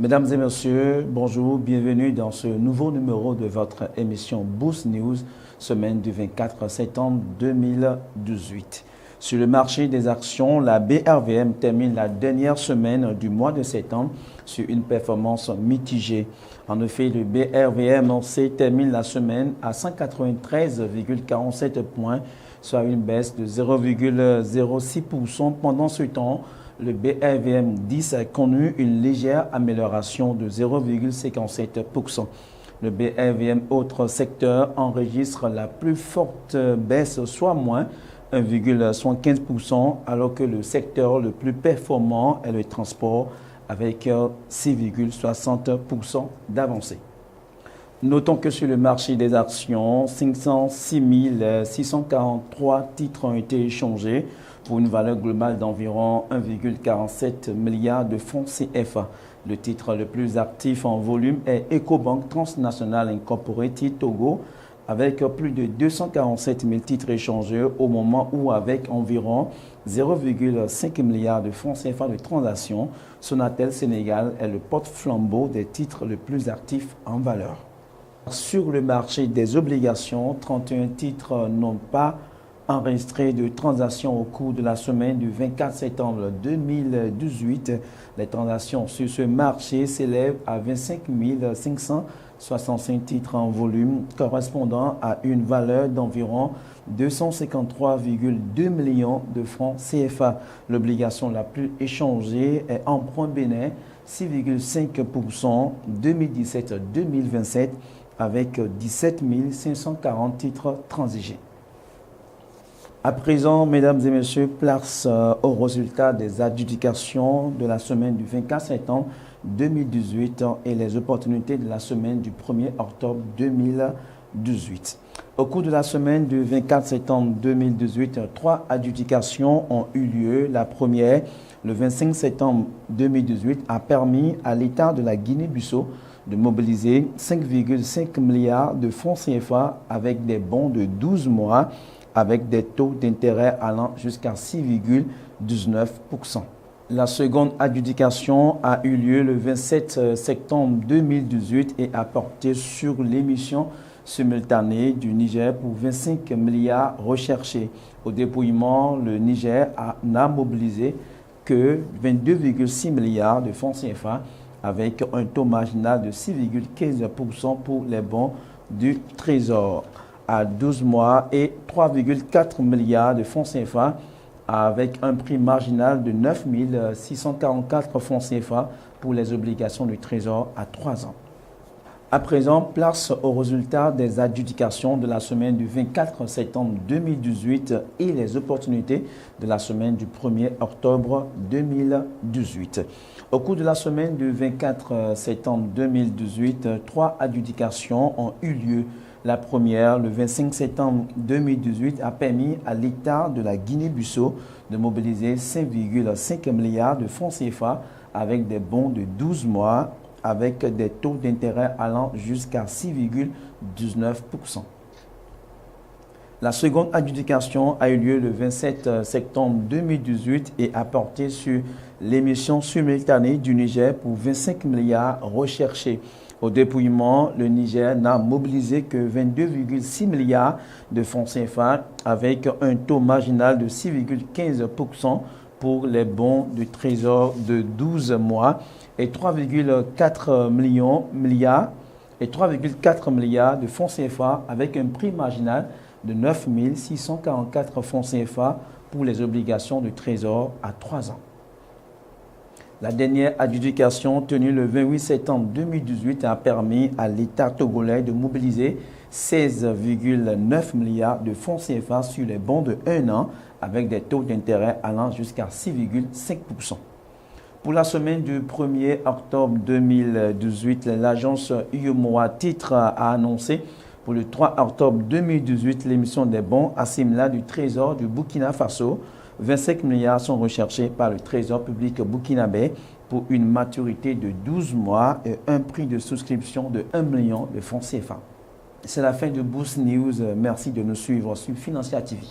Mesdames et messieurs, bonjour, bienvenue dans ce nouveau numéro de votre émission Boost News, semaine du 24 septembre 2018. Sur le marché des actions, la BRVM termine la dernière semaine du mois de septembre sur une performance mitigée. En effet, le BRVM termine la semaine à 193,47 points, soit une baisse de 0,06%. Pendant ce temps, le BRVM 10 a connu une légère amélioration de 0,57%. Le BRVM autres secteurs enregistre la plus forte baisse, soit moins 1,75%, alors que le secteur le plus performant est le transport avec 6,60% d'avancée. Notons que sur le marché des actions, 506 643 titres ont été échangés pour une valeur globale d'environ 1,47 milliard de francs CFA. Le titre le plus actif en volume est Ecobank Transnational Incorporated Togo, avec plus de 247 000 titres échangés au moment où, avec environ 0,5 milliard de francs CFA de transactions, Sonatel Sénégal est le porte-flambeau des titres le plus actifs en valeur. Sur le marché des obligations, 31 titres n'ont pas enregistré de transactions au cours de la semaine du 24 septembre 2018. Les transactions sur ce marché s'élèvent à 25 565 titres en volume, correspondant à une valeur d'environ 253,2 millions de francs CFA. L'obligation la plus échangée est Emprunt Bénin, 6,5% 2017-2027, avec 17 540 titres transigés. À présent, mesdames et messieurs, place au résultat des adjudications de la semaine du 24 septembre 2018 et les opportunités de la semaine du 1er octobre 2018. Au cours de la semaine du 24 septembre 2018, 3 adjudications ont eu lieu. La première, le 25 septembre 2018, a permis à l'État de la Guinée-Bissau de mobiliser 5,5 milliards de francs CFA avec des bons de 12 mois avec des taux d'intérêt allant jusqu'à 6,19%. La seconde adjudication a eu lieu le 27 septembre 2018 et a porté sur l'émission simultanée du Niger pour 25 milliards recherchés. Au dépouillement, le Niger n'a mobilisé que 22,6 milliards de francs CFA avec un taux marginal de 6,15% pour les bons du Trésor à 12 mois et 3,4 milliards de francs CFA avec un prix marginal de 9 644 francs CFA pour les obligations du Trésor à 3 ans. À présent, place au résultat des adjudications de la semaine du 24 septembre 2018 et les opportunités de la semaine du 1er octobre 2018. Au cours de la semaine du 24 septembre 2018, 3 adjudications ont eu lieu. La première, le 25 septembre 2018, a permis à l'État de la Guinée-Bissau de mobiliser 5,5 milliards de francs CFA avec des bons de 12 mois avec des taux d'intérêt allant jusqu'à 6,19%. La seconde adjudication a eu lieu le 27 septembre 2018 et a porté sur l'émission simultanée du Niger pour 25 milliards recherchés. Au dépouillement, le Niger n'a mobilisé que 22,6 milliards de francs CFA avec un taux marginal de 6,15% pour les bons du Trésor de 12 mois et 3,4 milliards de francs CFA avec un prix marginal de 9 644 francs CFA pour les obligations du Trésor à 3 ans. La dernière adjudication tenue le 28 septembre 2018 a permis à l'État togolais de mobiliser 16,9 milliards de francs CFA sur les bons de 1 an avec des taux d'intérêt allant jusqu'à 6,5%. Pour la semaine du 1er octobre 2018, l'agence UEMOA Titres a annoncé pour le 3 octobre 2018 l'émission des bons assimilats du Trésor du Burkina Faso. 25 milliards sont recherchés par le Trésor public burkinabé pour une maturité de 12 mois et un prix de souscription de 1 million de francs CFA. C'est la fin de Boost News. Merci de nous suivre sur Financia TV.